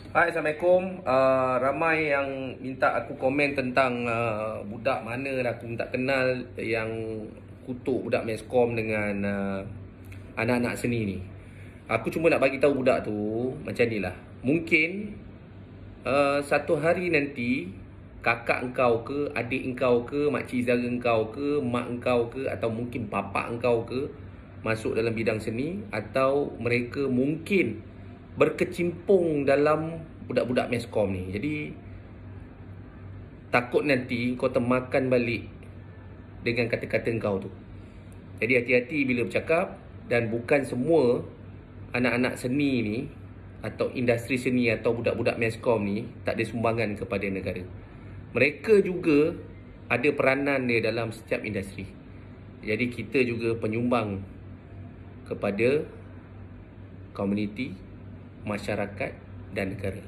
Hai, Assalamualaikum. Ramai yang minta aku komen tentang budak mana lah aku tak kenal yang kutuk budak meskom dengan anak-anak seni ni. Aku cuma nak bagi tahu budak tu macam ni lah. Mungkin satu hari nanti kakak engkau ke, adik engkau ke, makcik saudara engkau ke, mak engkau ke, atau mungkin bapa engkau ke masuk dalam bidang seni, atau mereka mungkin berkecimpung dalam budak-budak meskom ni. Jadi takut nanti kau termakan balik dengan kata-kata kau tu. Jadi hati-hati bila bercakap. Dan bukan semua anak-anak seni ni atau industri seni atau budak-budak meskom ni tak ada sumbangan kepada negara. Mereka juga ada peranan dia dalam setiap industri. Jadi kita juga penyumbang kepada komuniti, masyarakat dan negara.